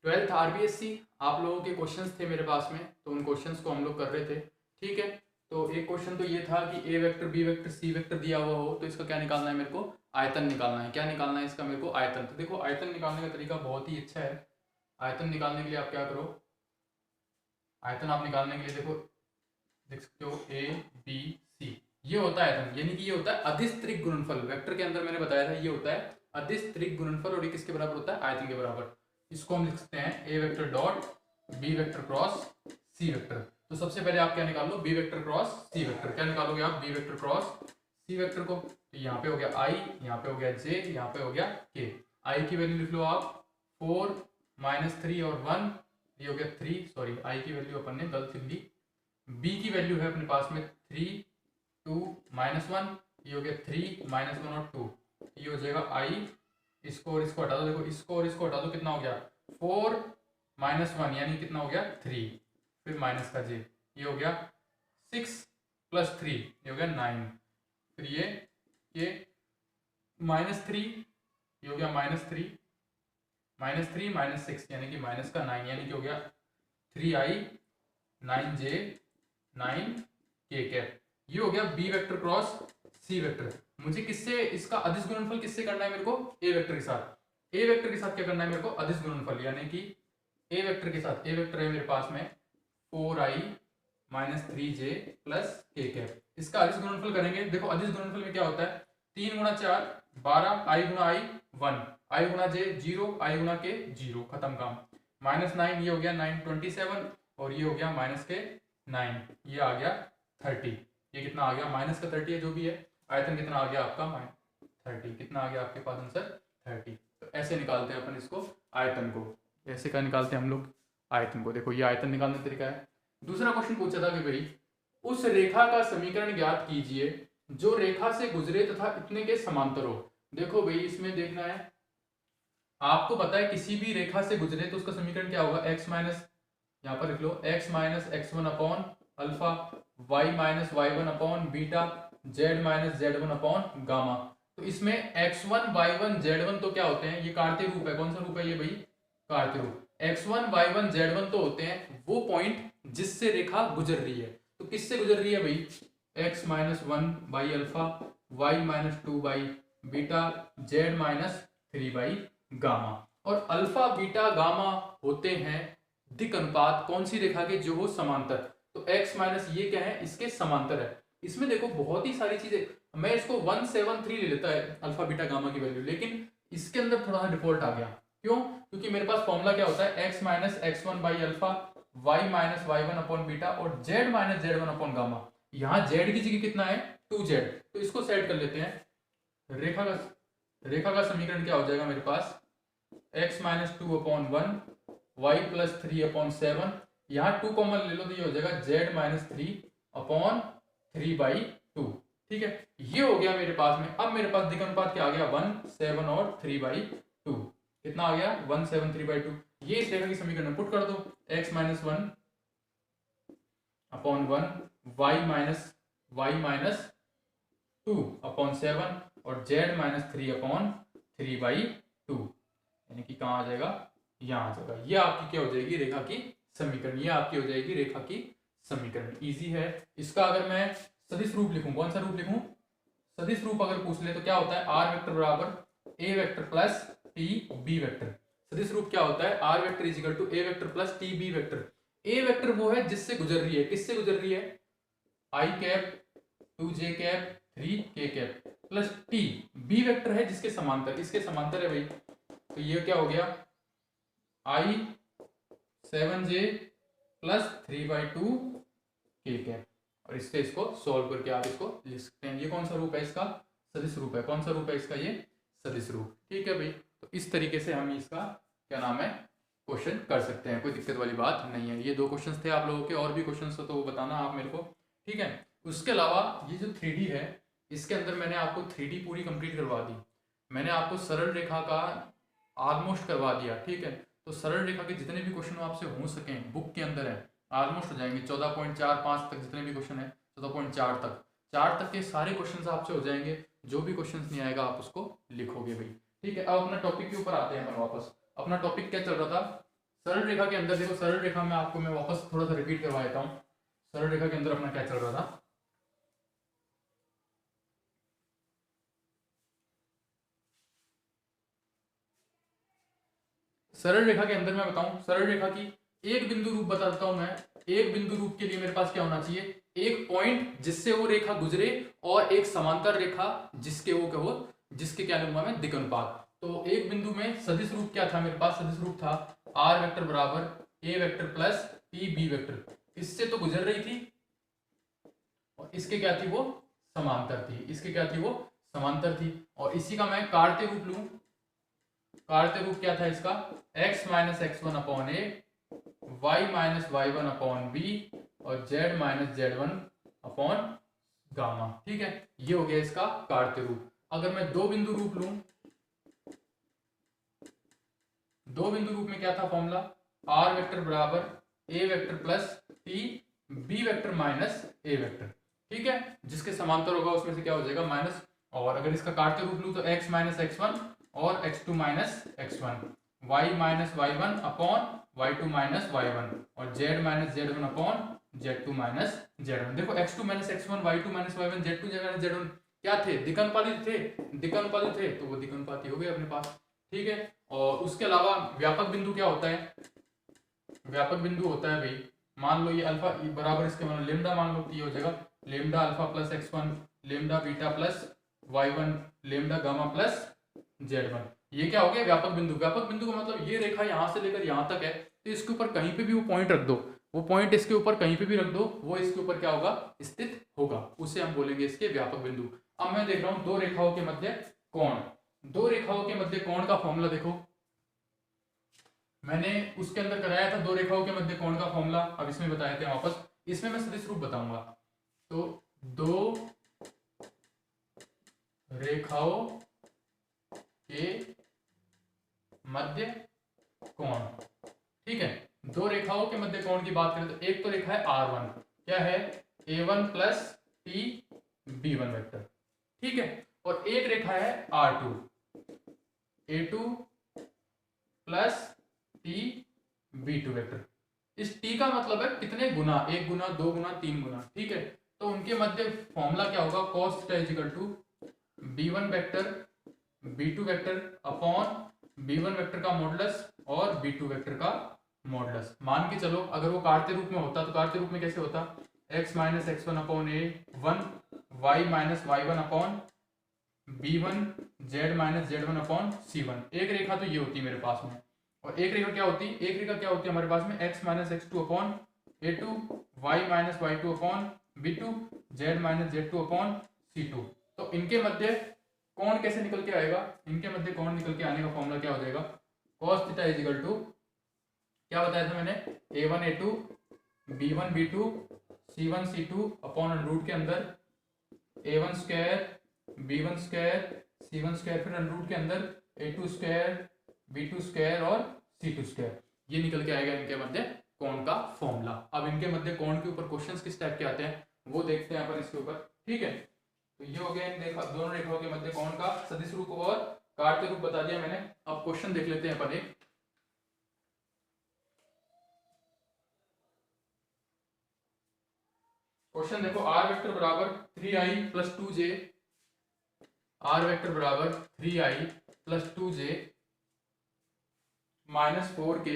Twelfth RBSC आप लोगों के क्वेश्चंस थे मेरे पास में, तो उन क्वेश्चंस को हम लोग कर रहे थे। ठीक है, तो एक क्वेश्चन तो ये था कि A vector B vector C vector दिया हुआ हो तो इसका क्या निकालना है, मेरे को आयतन निकालना है। क्या निकालना है इसका, मेरे को आयतन। तो देखो आयतन निकालने का तरीका बहुत ही अच्छा है। आयतन निकालने के लिए आप क्या करो, आयतन आप निकालने के लिए देखो देख सकते हो ए बी सी, ये होता है आयतन, यानी कि ये होता है अदिश त्रिक गुणनफल। वेक्टर के अंदर मैंने बताया था ये होता है अदिश त्रिक गुणनफल, और ये किसके बराबर होता है, आयतन के बराबर। इसको हम लिख सकते हैं A vector dot B vector cross C vector. तो सबसे पहले आप क्या निकाल लो, B vector cross C vector. क्या निकालोगे आप, B vector cross C vector को। तो यहाँ पे हो गया आई, यहाँ पे हो गया जे, यहाँ पे हो गया के। आई की वैल्यू लिख लो आप 4 -3 और 1, ये हो गया 3, सॉरी आई की वैल्यू अपन ने गलत लिख दी। बी की वैल्यू है अपने पास में 3 2 -1, ये हो गया 3 -1 और 2, ये हो जाएगा आई। इसको और इसको हटा दो, देखो इसको और इसको हटा दो, कितना हो गया 4 -1 यानी कितना हो गया 3, फिर माइनस का जे, ये हो गया 6 + 3, ये हो गया 9, फिर ये -3, ये हो गया -3 -6 यानी कि माइनस का 9, यानी कि हो गया 3i 9j 9k कैप। ये हो गया B vector cross C vector. मुझे किससे इसका अदिश गुणनफल किससे करना है, मेरे को ए वेक्टर के साथ। ए वेक्टर के साथ क्या करना है मेरे को, अदिश गुणनफल, यानी कि ए वेक्टर के साथ, ए वेक्टर है मेरे पास में 4i -3j + k कैप। इसका अदिश गुणनफल करेंगे। देखो अदिश गुणनफल में क्या होता है, 3 × 4 12, i × i 1, i × j 0, i × k 0, खत्म काम। -9, ये हो गया 9 27, और ये हो गया -9, ये आ गया 30। ये कितना आ गया, माइनस का 30 है जो भी है। आयतन कितना आ गया आपका, -30। कितना आ गया आपके पास आंसर, 30। तो ऐसे निकालते हैं अपन इसको आयतन को। ऐसे का निकालते हैं हम लोग आयतन को। देखो ये आयतन निकालने का तरीका है। दूसरा क्वेश्चन पूछा था कि भाई उस रेखा का समीकरण ज्ञात कीजिए जो रेखा से गुजरे तथा इतने के समांतर हो। देखो भाई इसमें देखना है, आपको पता है किसी भी रेखा से गुजरे तो उसका समीकरण क्या होगा, x माइनस, यहाँ पर लिख लो x - x1 upon alpha, y - y1 upon beta, z - z1 upon gamma. तो इसमें x1 y1 z1 तो क्या होते हैं, ये कार्तीय रूप है। कौन सा रूप है ये भाई, कार्तीय रूप। x1 y1 z1 तो होते हैं वो पॉइंट जिससे रेखा गुजर रही है। तो किससे गुजर रही है भाई, x - 1 by alpha, y - 2 by beta, z - 3 by gamma. और अल्फा बीटा गामा होते हैं दिक अनुपात कौन सी रेखा के, जो हो समांतर। तो x माइनस ये क्या है, इसके समांतर है। इसमें देखो बहुत ही सारी चीजें, मैं इसको 173 ले लेता है अल्फा बीटा गामा की वैल्यू, लेकिन इसके अंदर थोड़ा डिफॉल्ट आ गया। क्यों, क्योंकि मेरे पास फॉर्मूला क्या होता है, x - x1 by alpha, y - y1 upon beta, और z - z1 अपॉन गामा। यहाँ z की जगह कितना है 2z, तो इसको सेट कर लेते हैं। रेखा का समीकरण क्या हो जाएगा मेरे पास, x - 2 अपॉन 1, y + 3 अपॉन 7, यहाँ 2 कॉमन ले लो तो ये हो जाएगा z - 3 अपॉन 3/2। ठीक है, ये हो गया मेरे पास में। अब मेरे पास दिक अनुपात क्या आ गया, 1 7 और 3/2। कितना आ गया, 1 7 3/2। ये इस रेखा की समीकरण में पुट कर दो, x - 1 अपॉन 1, y - 2 अपॉन 7, और z - 3 अपॉन 3/2, यानी कि कहाँ आ जाएगा, यहाँ आ जाएगा। ये आपकी क्या हो जाएगी, रेखा की समीकरण। ये आपकी हो जाएगी रेखा की समीकरण। इजी है। इसका अगर मैं सदिश रूप लिखूं, कौन सा रूप लिखूं, सदिश रूप अगर पूछ ले तो क्या होता है, आर वेक्टर बराबर A vector plus T B vector. सदिश रूप क्या होता है, R vector is equal to A vector plus T B vector. A vector वो है जिससे गुजर रही है, किससे गुजर रही है, i cap 2j cap 3k cap, plus T B vector है जिसके समांतर, इसके समांतर है भाई। तो ये क्या हो गया, i 7j + 3/2 k कैप। और इससे इसको सॉल्व करके आप इसको लिख सकते हैं। ये कौन सा रूप है, इसका सदिश रूप है। कौन सा रूप है इसका, ये सदिश रूप। ठीक है भाई, तो इस तरीके से हम इसका क्या नाम है, क्वेश्चन कर सकते हैं। कोई दिक्कत वाली बात नहीं है। ये 2 क्वेश्चन थे आप लोगों के, और भी क्वेश्चन हो तो वो बताना आप मेरे को। ठीक है, उसके अलावा ये जो 3D है, इसके अंदर मैंने आपको 3D पूरी कंप्लीट करवा दी। मैंने आपको सरल रेखा का ऑलमोस्ट करवा दिया। ठीक है, तो सरल रेखा के जितने भी क्वेश्चन आपसे हो सकें बुक के अंदर है, ऑलमोस्ट हो जाएंगे। 14.45 तक जितने भी क्वेश्चन है, 14.4 तक, 4 तक के सारे क्वेश्चन आपसे हो जाएंगे। जो भी क्वेश्चन नहीं आएगा आप उसको लिखोगे भाई। ठीक है, अब अपना टॉपिक के ऊपर आते हैं अपन वापस। अपना टॉपिक क्या चल रहा था, सरल रेखा के अंदर देखो, सरल रेखा में आपको मैं वापस थोड़ा सा रिपीट करवा देता हूँ। सरल रेखा के अंदर अपना क्या चल रहा था, सरल रेखा के अंदर मैं बताऊं, सरल रेखा की एक बिंदु रूप बता देता हूं मैं। एक बिंदु रूप के लिए मेरे पास क्या होना चाहिए, एक पॉइंट जिससे वो रेखा गुजरे और एक समांतर रेखा जिसके वो कहो, जिसके क्या लूंगा मैं, दिक् अनुपात। तो एक बिंदु में सदिश रूप क्या था मेरे पास, सदिश रूप था आर वेक्टर बराबर A vector plus T B vector. इससे तो गुजर रही थी और इसके क्या थी, वो समांतर थी, इसके क्या थी, वो समांतर थी। और इसी का मैं काढ़ते रूप लूं, काढ़ते रूप क्या था इसका, x minus x one upon A, y minus Y one upon B और z minus Z one upon gamma. ठीक है, ये हो गया इसका काढ़ते रूप। अगर मैं दो बिंदु रूप लूं, दो बिंदु रूप में क्या था फॉर्मूला, आर वेक्टर बराबर A vector plus T B vector minus A vector. ठीक है, जिसके समांतर होगा उसमें से क्या हो जाएगा, माइनस। और अगर इसका काढ़ते रूप लूं तो x माइनस एक्स वन और x2 minus x one, Y minus Y one upon y2 minus Y one और z minus Z one upon z2 minus Z one. देखो x2 minus x one, y2 minus Y one, z2 minus Z one क्या थे, दिक्कनुपाती थे, दिक्कनुपाती थे, तो वो दिक्कनुपाती हो गए अपने पास। ठीक है, और उसके अलावा व्यापक बिंदु क्या होता है, व्यापक बिंदु होता है भाई, मान लो ये अल्फा बराबर इसके मतलब लेमडा मान लो, तो ये हो जाएगा lambda alpha plus X one, lambda beta plus Y one, lambda gamma plus Z one. ये क्या हो गया, व्यापक बिंदु। व्यापक बिंदु का मतलब ये रेखा यहां से लेकर यहां तक है, तो इसके ऊपर कहीं पे भी वो पॉइंट रख दो, वो पॉइंट इसके ऊपर कहीं पे भी रख दो, वो इसके ऊपर क्या होगा, स्थित होगा, उसे हम बोलेंगे इसके व्यापक बिंदु। अब मैं देख रहा हूं दो रेखाओं के मध्य कोण, दो रेखाओं के मध्य कोण का फॉर्मूला देखो, मैंने उसके अंदर कराया था दो रेखाओं के मध्य कोण का फॉर्मूला, अब इसमें बताए थे वापस, इसमें मैं सदिश रूप बताऊंगा। तो दो रेखाओं के मध्य कोण, ठीक है, दो रेखाओं के मध्य कोण की बात करें तो एक तो रेखा है R1, क्या है, A1 plus T B1 vector. ठीक है, और एक रेखा है R2, A2 plus T B2 vector. इस टी का मतलब है कितने गुना, एक गुना, दो गुना, तीन गुना। ठीक है, तो उनके मध्य फॉर्मूला क्या होगा, cos theta is equal to B1 vector B2 vector upon B1 vector का मॉडुलस और B2 वेक्टर का मॉडुलस। मान के चलो अगर वो काढ़ते रूप में होता तो काढ़ते रूप में कैसे होता, x minus x one upon A one, Y minus Y one upon B1, z minus Z one upon C1। एक रेखा तो ये होती है मेरे पास में, और एक रेखा क्या होती है, एक रेखा क्या होती है हमारे पास में, x minus X two upon A2, Y minus Y two upon B2, z minus Z two upon C2। तो इनके मध्य कोण कैसे निकल के आएगा, इनके मध्य कोण निकल के आने का फॉर्मूला क्या हो जाएगा, cos theta is equal to, क्या बताया था मैंने, A1 A2 B1 B2 C1 C2 upon root के अंदर A1 square B1 square C1 square, फिर रूट के अंदर A2 स्क्वायर B2 स्क्वायर और C2 स्क्वायर। ये निकल के आएगा इनके मध्य कोण का फॉर्मूला। अब इनके मध्य कोण के ऊपर क्वेश्चंस किस टाइप के आते हैं वो देखते हैं अपन इसके ऊपर। ठीक है, तो ये हो गया इन दोनों रेखाओं के मध्य कोण का सदिश रूप और काढ़ते रूप बता दिया मैंने। अब क्वेश्चन देख लेते हैं अपन एक। क्वेश्चन देखो, आर वेक्टर बराबर 3i plus 2j, are vector बराबर 3i plus 2j minus 4k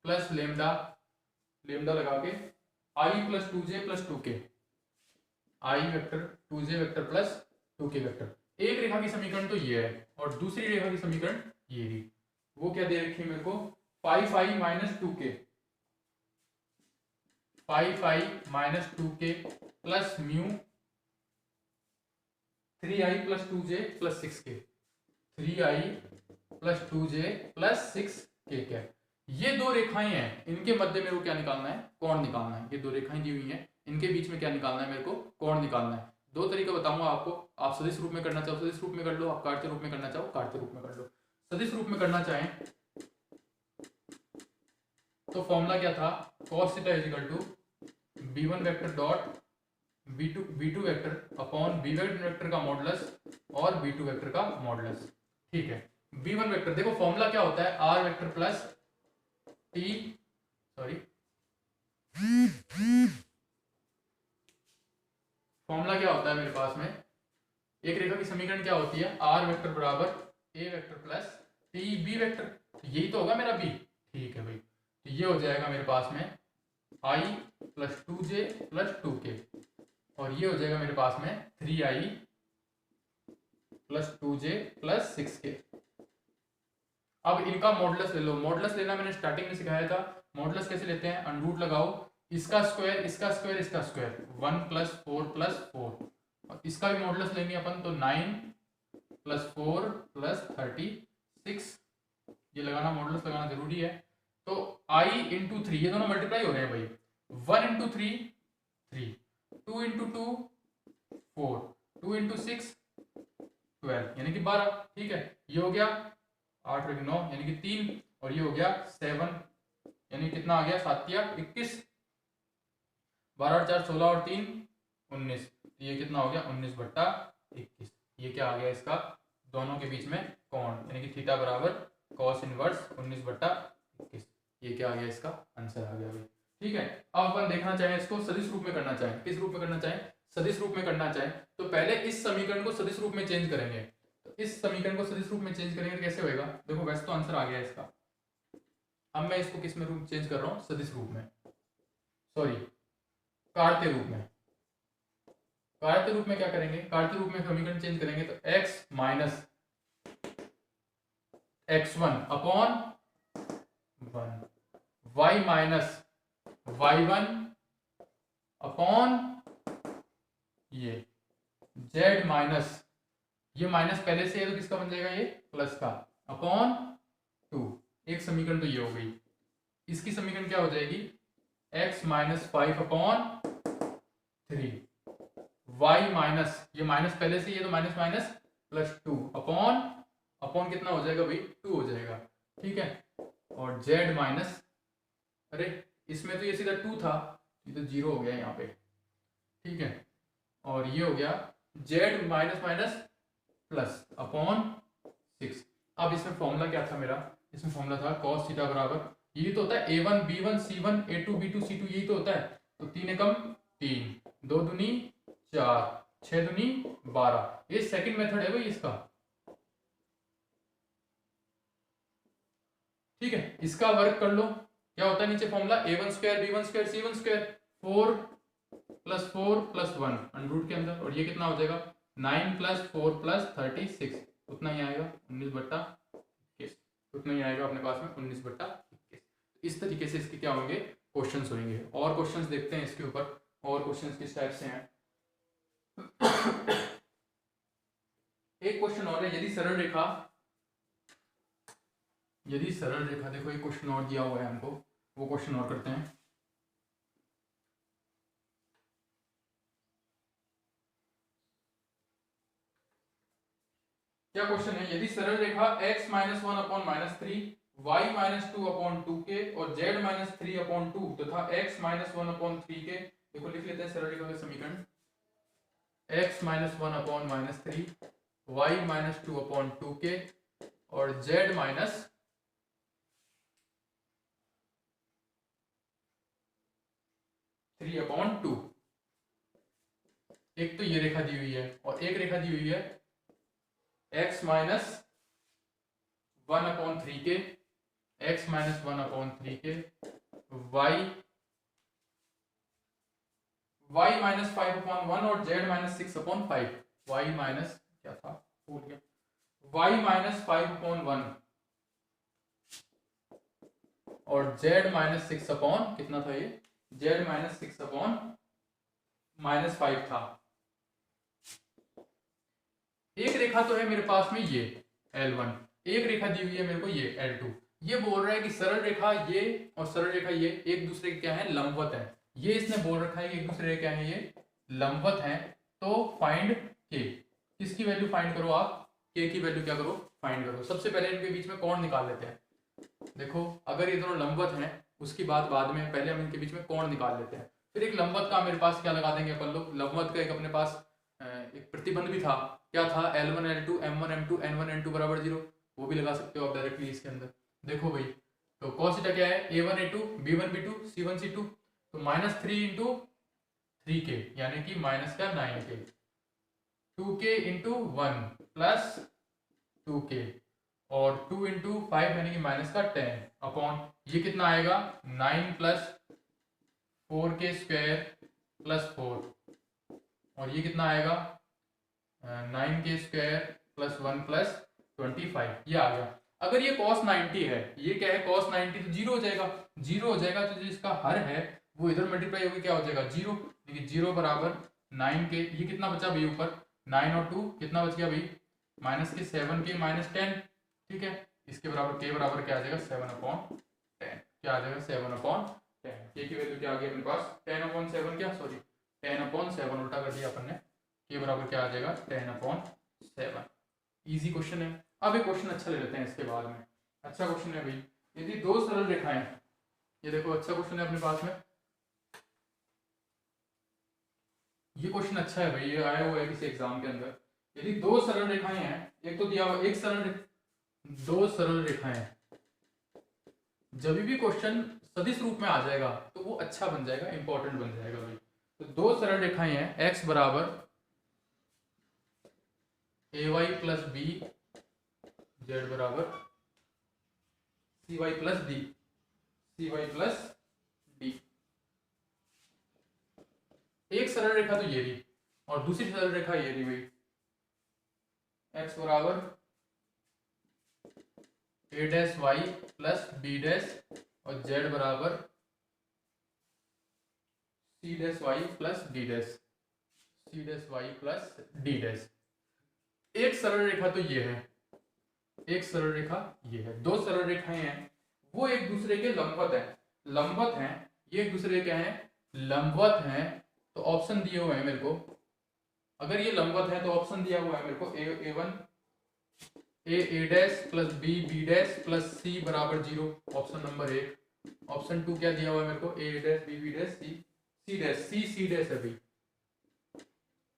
plus lambda, lambda लगा के i plus 2j plus 2k, I vector 2j vector plus 2k vector. एक रेखा की समीकरण तो ये है और दूसरी रेखा की समीकरण ये रही। वो क्या दे रखी है मेरे को, 5i minus 2k, 5i minus 2k plus mu 3i plus 2j plus 6k, 3i plus 2j plus 6k क्या। ये दो रेखाएं हैं, इनके मध्य मेरे को क्या निकालना है, कोण निकालना है। ये दो रेखाएं दी हुई हैं, इनके बीच में क्या निकालना है मेरे को, कोण निकालना है। दो तरीका बताऊंगा आपको, आप सदिश रूप में करना चाहो सदिश रूप में कर लो, आप काढ़ते रूप में करना चाहो काढ़ते रूप में कर लो। सदिश रूप में करना चाहें तो फॉर्मूला क्या था, cos theta is equal to B1 vector dot B2 vector upon B1 vector का मॉडुलस और B2 वेक्टर का मॉडुलस। ठीक है, v1 वेक्टर, देखो फॉर्मूला क्या होता है, r vector plus t, sorry formula क्या होता है मेरे पास में, एक रेखा की समीकरण क्या होती है, r वेक्टर बराबर a vector plus t b vector, तो यही तो होगा मेरा b। ठीक है भाई, तो ये हो जाएगा मेरे पास में i plus 2j plus 2k, और ये हो जाएगा मेरे पास में 3i plus 2j plus 6k। अब इनका मॉडुलस ले लो, मॉडुलस लेना मैंने स्टार्टिंग में सिखाया था। मॉडुलस कैसे लेते हैं, अंडरूट लगाओ, इसका स्क्वायर इसका स्क्वायर इसका स्क्वायर, 1 प्लस 4 प्लस 4, और इसका भी मॉडुलस लेंगे अपन तो 9 प्लस 4 प्लस 36, ये लगाना, मॉडुलस लगाना जरूरी है। तो i इंटू 3, ये दोनों मल्टीप्लाई हो रहे हैं भाई, 1 इंटू 3 3, 2 इंटू 2 4, 2 इंटू 6 12, यानी कि 12। ठीक है, ये हो गया 8 और 9 यानी कि 3, और ये हो गया 7, यानी कितना आ गया 7 या 21, 12 और 4 16 और 3 19, ये कितना हो गया 19/21। ये क्या आ गया इसका दोनों के बीच में कोण, यानी कि थीटा बराबर cos इनवर्स 19/21। ये क्या आ गया इसका आंसर आ गया भाई। ठीक है, अब अपन देखना चाहें इसको सदिश रूप में करना चाहें, किस रूप में करना चाहें, सदिश रूप में करना चाहें, तो पहले इस समीकरण को सदिश रूप में चेंज करेंगे। तो इस समीकरण को सदिश रूप में चेंज करेंगे कैसे होएगा, देखो वैसे तो आंसर आ गया इसका, अब मैं इसको किस में रूप चेंज कर रहा हूँ, सदिश रूप में, सॉरी कार्तीय रूप में। कार्तीय रूप में क्या करेंगे, कार्तीय रूप में समीकरण चेंज करेंगे तो x minus x1 upon 1, y minus y1 upon ये z माइनस, ये माइनस पहले से है तो किसका बन जाएगा, ये प्लस का, अपॉन 2। एक समीकरण तो ये हो गई, इसकी समीकरण क्या हो जाएगी, x minus 5 upon 3, y minus, ये माइनस पहले से, ये तो माइनस माइनस प्लस 2 अपॉन कितना हो जाएगा भाई, 2 हो जाएगा। ठीक है, और z माइनस, अरे इसमें तो ये सीधा 2 था, ये तो 0 हो गया यहाँ पे। ठीक है, और ये हो गया z minus minus plus upon 6। अब इसमें फॉर्मूला क्या था मेरा, इसमें फॉर्मूला था cos थीटा बराबर, ये तो होता है a1 b1 c1 a2 b2 c2, यही तो होता है। तो 3 एकम 3, 2 दूनी 4, 6 दूनी 12, ये सेकंड मेथड है भाई इसका। ठीक है, इसका वर्क कर लो, क्या होता है नीचे formula a1 square b1 square c1 square, 4 plus 4 plus 1 under root के अंदर, और ये कितना हो जाएगा 9 प्लस 4 प्लस 36, उतना ही आएगा 19/21, उतना ही आएगा अपने पास में 19/21। इस तरीके से इसके क्या होंगे, क्वेश्चंस होंगे। और क्वेश्चंस देखते हैं इसके ऊपर, और क्वेश्चंस किस टाइप से हैं। एक क्वेश्चन और है, यदि सरल रेखा, देखो एक क्वेश्चन और दिया हुआ है हमको, वो क्वेश्चन और करते हैं। क्या क्वेश्चन है, यदि सरल रेखा x minus 1 upon minus 3, y minus 2 upon 2k और z माइनस 3 अपॉन 2 तथा x माइनस 1 अपॉन 3k, देखो लिख लेते हैं सरल रेखा का समीकरण, x minus 1 upon minus 3, y minus 2 upon 2k और z माइनस 3 अपॉन 2। एक तो ये रेखा दी हुई है, और एक रेखा दी हुई है x minus 1 upon 3k, x minus 1 upon 3k, y minus 5 upon 1 और z minus 6 upon 5, y minus क्या था भूल गया, y माइनस 5 अपॉन 1 और z माइनस 6 अपॉन कितना था, ये z माइनस 6 अपॉन माइनस 5 था। एक रेखा तो है मेरे पास में ये L1, एक रेखा दी हुई है मेरे को ये L2। ये बोल रहा है कि सरल रेखा ये और सरल रेखा ये एक दूसरे के क्या है, लंबवत है। ये इसने बोल रखा है कि एक दूसरे के क्या है, ये लंबवत है। तो फाइंड के, किसकी वैल्यू फाइंड करो आप, के की वैल्यू क्या करो, फाइंड करो। सबसे पहले इनके बीच में कोण निकाल लेते हैं। देखो अगर ये दोनों लंबवत हैं उसकी बात बाद में, पहले हम इनके बीच में कोण निकाल लेते हैं। फिर एक लंबवत का मेरे पास क्या लगा देंगे अपन लोग, लंबवत का एक अपने पास एक प्रतिबंध भी था, क्या था, L1 L2 M1 M2 N1 N2 बराबर 0। वो भी लगा सकते हो आप डायरेक्टली इसके अंदर। देखो भाई, तो cos थीटा क्या है, a1 a2 b1 b2 c1 c2, तो -3 इंटू 3k यानी कि माइनस का 9k, 2k into 1 plus 2k, और 2 इंटू 5 यानी कि माइनस का 10 अपॉन ये कितना आएगा 9 प्लस 4k स्क्वायर प्लस 4, और ये कितना आएगा 9k स्क्वायर प्लस 1 प्लस 25, ये आ गया। अगर ये cos 90 है, ये क्या है cos 90, तो जीरो हो जाएगा, जीरो हो जाएगा, तो जिसका हर है वो इधर मल्टीप्लाई होकर क्या हो जाएगा जीरो, देखिए जीरो बराबर 9k, ये कितना बचा भाई ऊपर 9 और 2 कितना बच गया भाई माइनस के 7k माइनस 10, ठीक है, इसके बराबर k बराबर क्या आ जाएगा 7/10, क्या आ जाएगा 7/10, k की वैल्यू क्या आ गई अपने पास 10/7, क्या सॉरी 10/7 उल्टा कर दिया अपन ने, k बराबर क्या आ जाएगा 10/7। इजी क्वेश्चन है। अब एक क्वेश्चन अच्छा ले लेते हैं इसके बाद में, अच्छा क्वेश्चन है भाई, यदि दो सरल रेखाएं, ये देखो अच्छा क्वेश्चन है अपने पास में, ये क्वेश्चन अच्छा है भाई, ये आया हुआ है किसी एग्जाम के अंदर। यदि दो सरल रेखाएं हैं, एक तो दिया हुआ एक दो सरल रेखाएं हैं, जब भी क्वेश्चन सदिश रूप में आ जाएगा तो वो अच्छा बन जाएगा, इंपॉर्टेंट बन जाएगा भाई। तो दो सरल रेखाएं हैं, x बराबर ay प्लस बी, z बराबर cy plus D, cy plus D. एक सरल रेखा तो ये रही और दूसरी सरल रेखा ये रही भाई, x बराबर a dash y plus b dash और z बराबर c dash y plus d dash, c dash y plus d dash. एक सरल रेखा तो ये है, एक सरल रेखा ये है, दो सरल रेखाएं हैं वो एक दूसरे के लंबवत है, लंबवत हैं, ये एक दूसरे के हैं लंबवत हैं, तो ऑप्शन दिए हुए हैं मेरे को, अगर ये लंबवत है तो ऑप्शन दिया हुआ है मेरे को a1 a dash plus b dash plus c बराबर 0, ऑप्शन नंबर 1। ऑप्शन 2 क्या दिया हुआ है मेरे को a dash b dash c dash, c dash है भाई।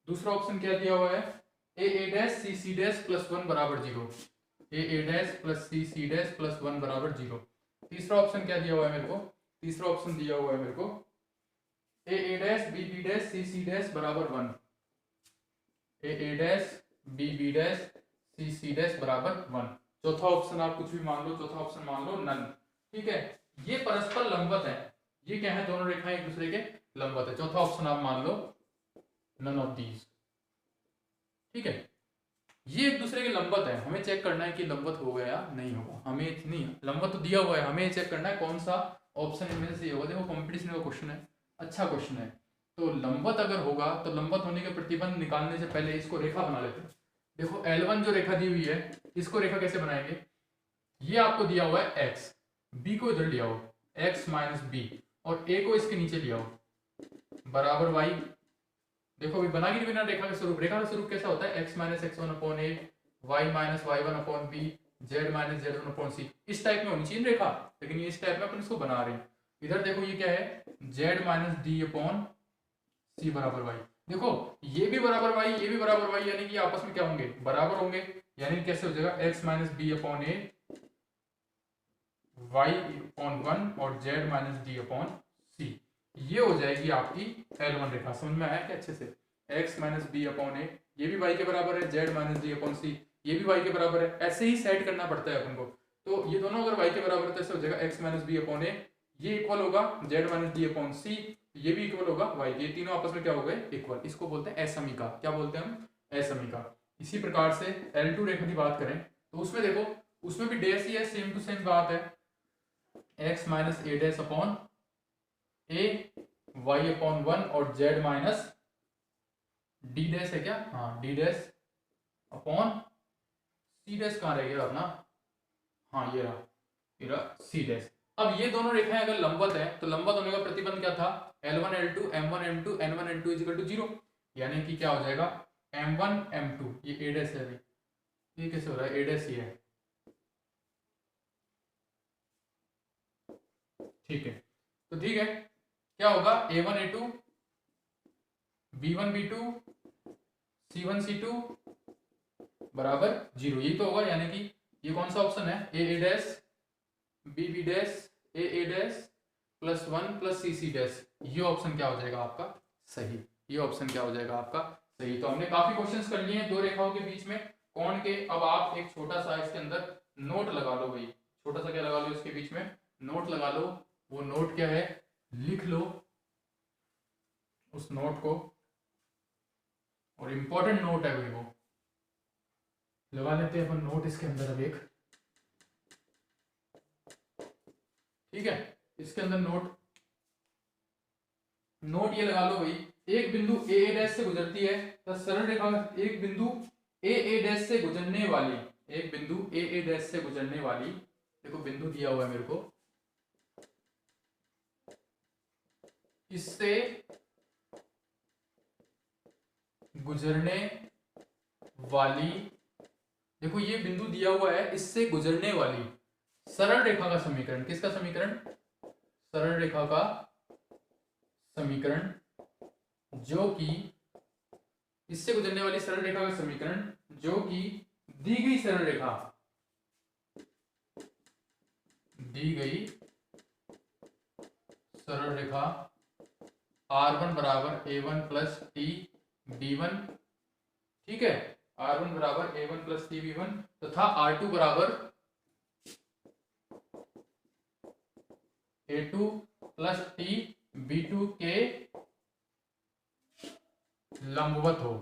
दूसरा ऑप्शन क्या दिया हुआ है a dash c dash plus 1 बराबर 0, a dash plus c dash plus 1 बराबर 0। तीसरा ऑप्शन क्या दिया हुआ है मेरे को, तीसरा ऑप्शन दिया हुआ है मेरे को a dash b dash c dash बराबर 1, a dash b dash c dash बराबर 1। चौथा ऑप्शन आप कुछ भी मान लो, चौथा ऑप्शन मान लो नन, ठीक है। ये परस्पर लंबवत है, ये क्या है दोनों रेखाएं एक दूसरे के लंबवत है, चौथा ऑप्शन आप मान लो नन ऑफ दीज, ठीक है। ये एक दूसरे के लंबवत है, हमें चेक करना है कि लंबवत हो गया या नहीं होगा, हमें नहीं लंबवत तो दिया हुआ है, हमें चेक करना है कौन सा ऑप्शन इनमें से सही होगा। देखो कंपटीशन का क्वेश्चन है, अच्छा क्वेश्चन है, तो लंबवत अगर होगा तो लंबवत होने के प्रतिबंध निकालने से पहले इसको रेखा बना लेते हैं। देखो L1 जो रेखा दी हुई है, इसको रेखा कैसे बनाएंगे, ये आपको दिया हुआ है x, b को इधर लिया हो x माइनस बी, और a को इसके नीचे लिया हो बराबर y। देखो अभी बना के बिना रेखा का स्वरूप, रेखा का स्वरूप कैसा होता है x minus x1 upon a, y minus y1 upon b, z minus z1 upon c, इस टाइप में होनी चाहिए रेखा, लेकिन ये इस टाइप में अपन इसको बना रहे हैं। इधर देखो ये क्या है z minus D upon c बराबर y, देखो ये भी बराबर y, ये भी बराबर y, यानी कि आपस में क्या होंगे बराबर होंगे, यानी कैसे हो जाएगा x minus B upon a, y upon 1 और z minus D upon c, ये हो जाएगी आपकी L1 रेखा। समझ में आया क्या अच्छे से, x minus B upon a, ये भी y के बराबर है, z minus D upon c, ये भी y के बराबर है, ऐसे ही सेट करना पड़ता है अपन को। तो ये दोनों अगर y के बराबर है तो ऐसे हो जाएगा x minus B upon a, ये इक्वल होगा z minus D upon c, ये भी इक्वल होगा y, ये तीनों आपस में क्या हो गए इक्वल, इसको बोलते हैं असमीका। क्या बोलते हैं हम असमीका। इसी प्रकार से L2 रेखा की बात करें तो उसमें देखो, उसमें भी डैश ही है, सेम टू सेम बात है, x minus a dash upon a, y upon 1 और z माइनस डी डैश है क्या, हाँ D dash upon c dash कहाँ रह गया अपना, हाँ ये रहा c डैश। अब ये दोनों रेखाएं अगर लंबवत है तो लंबवत होने का प्रतिबंध क्या था L1 L2 M1 M2 N1 N2 equal to 0, यानी कि क्या हो जाएगा M1 M2, ये a डैश है अभी, ये कैसे हो रहा है a डैश ये है, ठीक है। तो ठीक है क्या होगा A1 A2 B1 B2 C1 C2 बराबर 0, यही तो होगा, यानी कि ये कौन सा ऑप्शन है, A dash B B dash A dash plus 1 plus C dash, ये ऑप्शन क्या हो जाएगा आपका सही, ये ऑप्शन क्या हो जाएगा आपका सही। तो हमने काफी क्वेश्चंस कर लिए हैं दो रेखाओं के बीच में कोण के। अब आप एक छोटा सा इसके अंदर नोट लगा लो भाई, छोटा सा क्या लगा लो इसके बीच में, नोट लगा लो। वो नोट क्या है, लिख लो उस नोट को, और इंपॉर्टेंट नोट है भाई, वो लगा लेते हैं अपन नोट इसके अंदर अब एक, ठीक है। इसके अंदर नोट ये लगा लो भाई, एक बिंदु ए डैश से गुजरती है तो सरल रेखा, एक बिंदु ए डैश से गुजरने वाली, एक बिंदु ए डैश से गुजरने वाली, देखो बिंदु दिया हुआ है मेरे को, इससे गुजरने वाली, देखो ये बिंदु दिया हुआ है, इससे गुजरने वाली सरल रेखा का समीकरण, किसका समीकरण, सरल रेखा का समीकरण, जो कि इससे गुजरने वाली सरल रेखा का समीकरण जो कि दी गई सरल रेखा, दी गई सरल रेखा R1 बराबर A1 प्लस टी B1, ठीक है, R1 बराबर A1 प्लस टी B1 तथा R2 बराबर A2 प्लस टी B2 के लंबवत हो।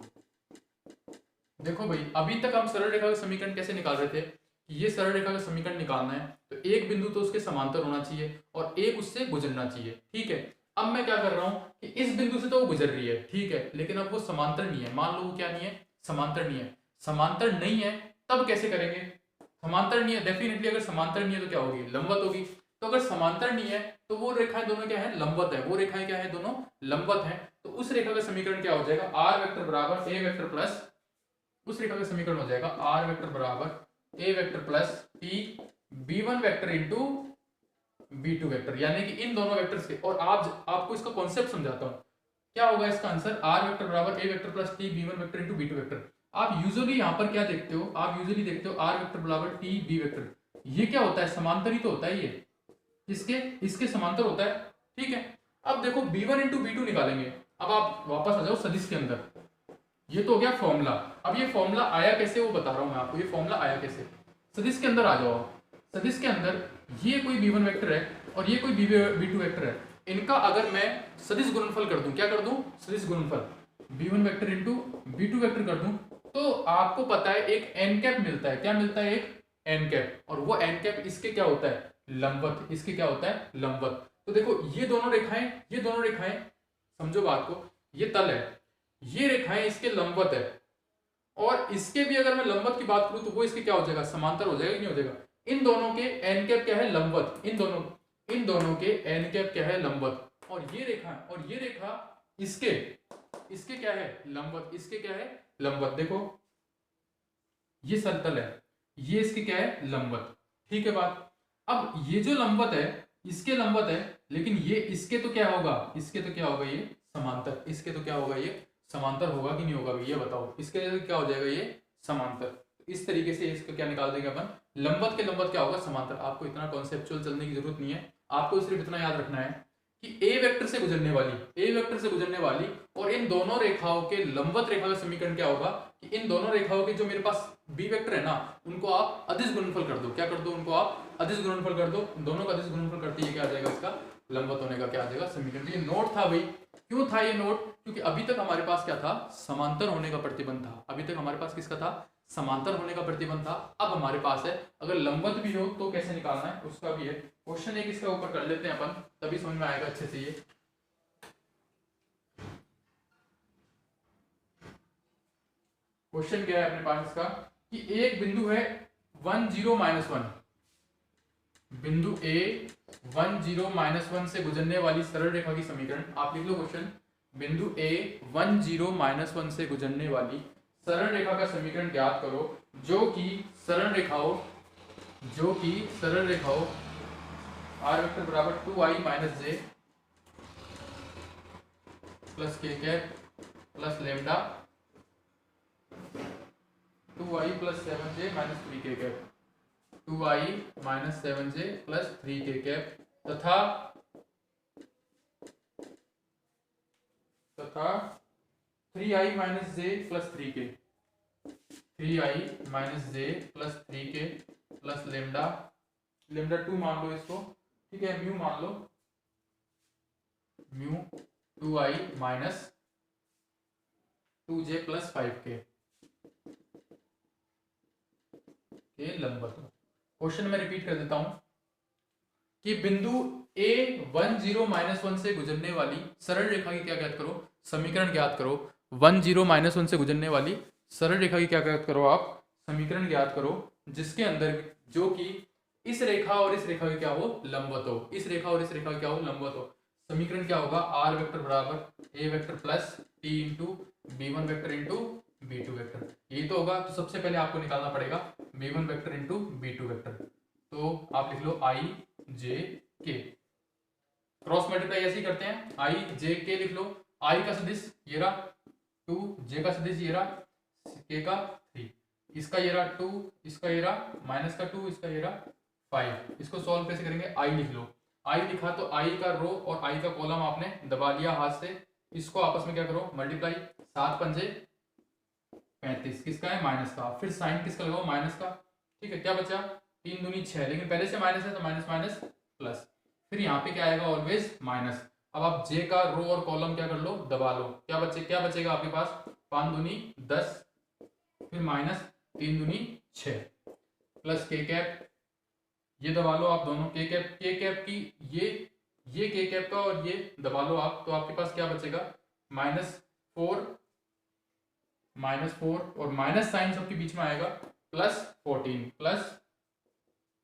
देखो भाई अभी तक हम सरल रेखा का समीकरण कैसे निकाल रहे थे, ये सरल रेखा का समीकरण निकालना है तो एक बिंदु तो उसके समांतर होना चाहिए और एक उससे गुजरना चाहिए, ठीक है। अब मैं क्या कर रहा हूं कि इस बिंदु से तो वो गुजर रही है, ठीक है, लेकिन अब वो समांतर नहीं है, मान लो वो क्या नहीं है, समांतर नहीं है। समांतर नहीं है तब कैसे करेंगे, समांतर नहीं है, डेफिनेटली अगर समांतर नहीं है तो क्या होगी, लंबवत होगी। तो अगर समांतर नहीं है तो वो रेखाएं दोनों क्या है, लंबवत है, वो रेखाएं क्या है, दोनों लंबवत है। तो उस रेखा का समीकरण क्या हो जाएगा, आर वेक्टर बराबर ए वेक्टर प्लस, उस रेखा का समीकरण हो जाएगा आर वेक्टर बराबर A vector plus T B1 vector into B2 vector, यानी कि इन दोनों वेक्टर्स के। और आपको इसका कॉन्सेप्ट समझाता हूं, क्या होगा इसका आंसर, आर वेक्टर बराबर A vector plus T B1 vector into B2 vector. आप यूजुअली यहां पर क्या देखते हो, आप यूजुअली देखते हो आर वेक्टर बराबर टी B वेक्टर, ये क्या होता है, समांतर ही तो होता है, ये इसके समांतर होता है, ठीक है। अब देखो B1 इंटू B2 निकालेंगे। अब आप वापस आ जाओ सदिश के अंदर, ये तो हो गया फॉर्मूला। अब ये फॉर्मूला आया कैसे वो बता रहा हूं मैं आपको, ये फॉर्मूला आया कैसे, सदिश के अंदर आ जाओ। सदिश के अंदर ये कोई B1 वेक्टर है और ये कोई B2 वेक्टर है, इनका अगर मैं सदिश गुणनफल कर दूं, क्या कर दूं, सदिश गुणनफल B1 vector into B2 vector कर दूं, तो आपको पता है एक एन कैप मिलता है, क्या मिलता है, एक एन कैप, और वो एन कैप इसके क्या होता है, लंबवत, इसके क्या होता है, लंबवत। तो देखो ये दोनों रेखाएं समझो बात को, ये तल है, ये रेखाएं इसके लंबवत है, और इसके भी अगर मैं लंबवत की बात करूं तो वो इसके क्या हो जाएगा, समांतर हो जाएगा, नहीं हो जाएगा। इन दोनों के एन कैप क्या है, लंबवत, इन दोनों के एन कैप क्या है, लंबवत, और ये रेखा इसके क्या है, लंबवत, इसके क्या है, लंबवत। देखो ये समतल है, ये इसके क्या है, लंबवत, ठीक है बात। अब ये जो लंबवत है इसके लंबवत है, लेकिन ये इसके तो क्या होगा, इसके तो क्या होगा, ये समांतर, इसके तो क्या होगा, ये समांतर होगा कि नहीं होगा, ये बताओ, इसके तो क्या हो जाएगा, ये समांतर। इस तरीके से इसको क्या निकाल देंगे अपन, लंबवत के लंबवत क्या होगा, समांतर। आपको इतना कॉन्सेप्चुअल चलने की जरूरत नहीं है, आपको सिर्फ इतना याद रखना है कि ए वेक्टर से गुजरने वाली और इन दोनों रेखाओं के लंबवत रेखा का समीकरण क्या होगा, कि इन दोनों रेखाओं के जो मेरे पास बी वेक्टर है ना, उनको आप अदिश गुणनफल कर दो, क्या कर दो, उनको आप अदिश गुणनफल कर दो, दोनों का अदिश गुणनफल करते ही क्या आ जाएगा, इसका लंबवत होने का क्या आ जाएगा, समीकरण। ये नोट था भाई, क्यों था ये नोट, क्योंकि अभी तक हमारे पास क्या था, समांतर होने का प्रतिबंध था, अभी तक हमारे पास किसका था, समांतर होने का प्रतिबंध था। अब हमारे पास है अगर लंबवत भी हो तो कैसे निकालना है, उसका भी है क्वेश्चन, एक इसका ऊपर कर लेते हैं अपन, तभी समझ में आएगा अच्छे से। ये क्वेश्चन क्या है अपने पास इसका, कि एक बिंदु है 1 0 -1, बिंदु ए 1 0 -1 से गुजरने वाली सरल रेखा की समीकरण। आप लिख लो क्वेश्चन, बिंदु ए 1 0 -1 से गुजरने वाली सरल रेखा का समीकरण ज्ञात करो, जो कि सरल रेखाओं आर वेक्टर बराबर 2i - j plus k cap plus lambda 2i + 7j - 3k cap, 2i minus 7j plus 3k cap तथा 3i minus j plus 3k, 3i minus j plus 3k plus lambda 2 मान लो इसको, ठीक है, mu मान लो, mu 2i minus 2j plus 5k के लंबवत। Question में repeat कर देता हूं कि बिंदु a 1 0 माइनस 1 से गुजरने वाली सरल रेखा की क्या ज्ञात करो, समीकरण ज्ञात करो। 1 0 माइनस 1 से गुजरने वाली सरल रेखा की क्या ज्ञात करो, आप समीकरण ज्ञात करो जिसके अंदर जो कि इस रेखा और इस रेखा की क्या हो, लंबवत हो, इस रेखा और इस रेखा की क्या हो, लंबवत हो। समीकरण क्या होगा, आर वेक्टर बराबर A vector plus T into B one vector into B two vector, यही तो होगा। तो सबसे पहले आपको निकालना पड़ेगा b1 vector into b2 vector, तो आप लिख लो i j k, cross multiply ऐसे ही करते हैं, i j k लिख लो, i का सदिश ये रहा 2, j का सदिश ये रहा, k का 3, इसका ये रहा 2, इसका ये रहा माइनस का 2, इसका ये रहा 5। इसको सॉल्व कैसे करेंगे, i लिख लो, i लिखा तो i का रो और i का कॉलम आपने दबा लिया हाथ से, इसको आपस में क्या करो मल्टीप्लाई, 7 पंजे 35, किसका है, माइनस का, फिर साइन किसका लगाओ, माइनस का, ठीक है, क्या बचा 3 दूनी 6, लेकिन पहले से माइनस है तो माइनस माइनस प्लस, फिर यहाँ पे क्या आएगा ऑलवेज माइनस। अब आप जे का रो और कॉलम क्या कर लो, दबा लो, क्या बचेगा आपके पास, 5 दूनी 10, फिर माइनस 3 दूनी 6 प्लस के कैप, ये दबा लो आप दोनों, के कैप की ये के कैप का और ये दबा लो आप, तो आपके पास क्या बचेगा -4 और माइनस साइन सबके बीच में आएगा +14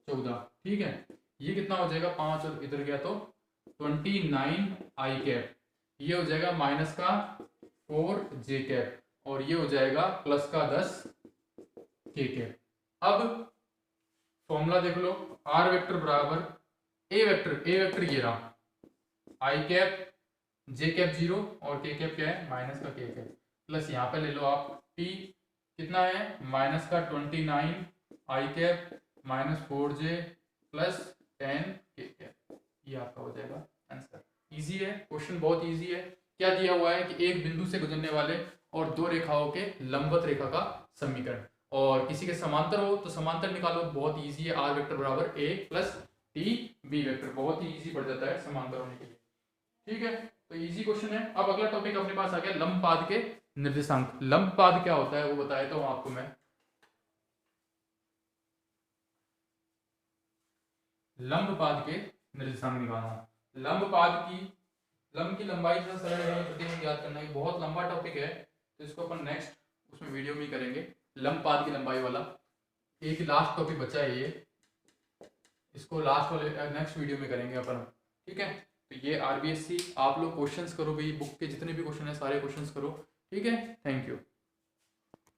+14, ठीक है, ये कितना हो जाएगा 5 और इधर गया तो 29 आई कैप, ये हो जाएगा माइनस का 4 जे कैप और ये हो जाएगा प्लस का 10 के कैप। अब फॉर्मूला देख लो, आर वेक्टर बराबर ए वेक्टर ये रहा, आई कैप जे कैप 0 और के कैप क्या है माइनस का के कैप, प्लस यहाँ पे ले लो आप टी कितना है माइनस का 29 आई कैप -4j प्लस 10 के कैप, ये आपका हो जाएगा आंसर। इजी है क्वेश्चन, बहुत इजी है। क्या दिया हुआ है कि एक बिंदु से गुजरने वाले और दो रेखाओं के लंबवत रेखा का समीकरण, और किसी के समांतर हो तो समांतर निकालो, बहुत इजी है, आर वेक्टर बराबर ए प्लस टी बी वेक्टर, बहुत ही इजी पड़ जाता है समांतर होने के लिए, ठीक है, तो इजी क्वेश्चन है। अब अगला टॉपिक अपने पास आ गया लंबपाद के निर्देशांक। लंबपाद क्या होता है वो बताया तो आपको मैं, लंबपाद के निर्देशांक निकालना, लंब की लंबाई से सरल रेखा की प्रतिबिंब याद करना, ये बहुत लंबा टॉपिक है, तो इसको अपन नेक्स्ट उसमें वीडियो में करेंगे, लंबपाद की लंबाई वाला। एक लास्ट टॉपिक बचा है ये, इसको लास्ट वाले नेक्स्ट वीडियो में करेंगे अपन, ठीक है। तो ये आरबीएससी आप लोग क्वेश्चंस करो भाई, बुक के जितने भी क्वेश्चन है सारे क्वेश्चंस करो, ठीक है, थैंक यू।